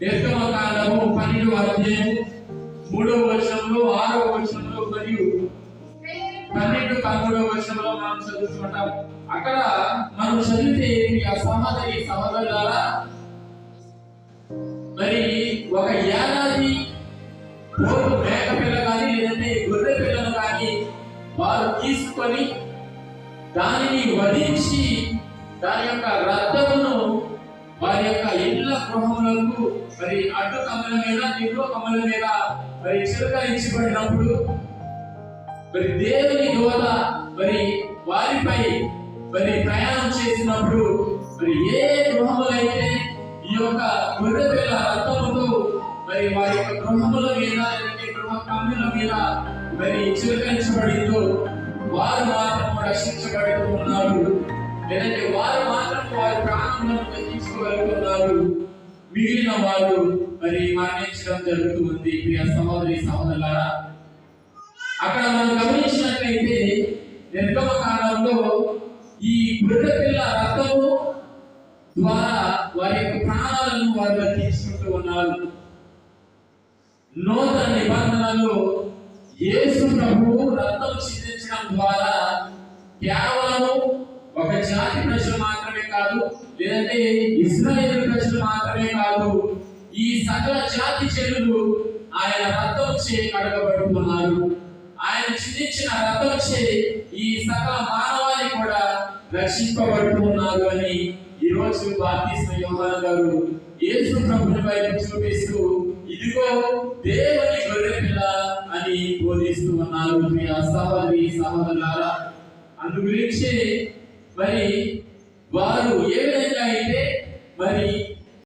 నిర్గమకాండము 12వ అధ్యాయం 3వ వచనంలో 6వ వచనంలో మరియు 12-13వ వచనంలో మనం చదువుతుంటాం. అక్కడ మనం చదివితే సహోదరి సహోదరులారా, మరి ఒక ఏడాది పోతు మేక పిల్ల కానీ లేదంటే గొర్రె పిల్లను కానీ వారు తీసుకొని దానిని వధించి దాని యొక్క రక్తమును వారి యొక్క ఇళ్ళ గృహములకు మరి అడ్డు కమ్మల మీద దిగువ కమ్మల మీద మరి చిలకరించబడినప్పుడు మరి దేవుని దూత మరి వారిపై మరి ప్రయాణం చేసినప్పుడు మరి ఏ గృహములైతే ఈ యొక్క గొర్రె పిల్ల రక్తముతో మరి వారి యొక్క గృహముల మీద లేదంటే గృహ కమ్మల మీద మరి చిలకరించబడిందో వారు మాత్రం రక్షించబడుతూ ఉన్నారు. లేదంటే వారు మాత్రం వారి ప్రాణములను తగ్గించుకోగలుగుతున్నారు. మిగిలిన వారు మరి మరణించడం జరుగుతుంది. ప్రియ సహోదరి సహోదరులారా, అక్కడ మనం గమనించినట్లయితే నిర్గమకాండంలో ఈ గొర్రె పిల్ల రక్తము ద్వారా వారి యొక్క ప్రాణాలను వారు రక్షించుకుంటూ ఉన్నారు. నూతన నిబంధనలో యేసు ప్రభువు రక్తం చిందించడం ద్వారా కేవలము ఒక జాతి ప్రజలు మాత్రమే కాదు, లేదంటే ఇశ్రాయేలు ప్రజలు మాత్రమే కాదు, ఈ సకల జాతి జనులు ఆయన రక్తం చే కడగబడుతున్నారు. ఆయన చిందించిన రక్తం చే ఈ సకల మానవాళి కూడా రక్షింపబడుతున్నారు అని ఈ రోజు బాప్తిస్మ యోహాను గారు యేసు ప్రభుని వైపు చూపిస్తూ ఇదిగో దేవుని గొర్రె పిల్ల అని బోధిస్తూ ఉన్నారు. ప్రియ సహోదరి సహోదరులారా, అందు గురించి మరి వారు ఏ విధంగా అయితే మరి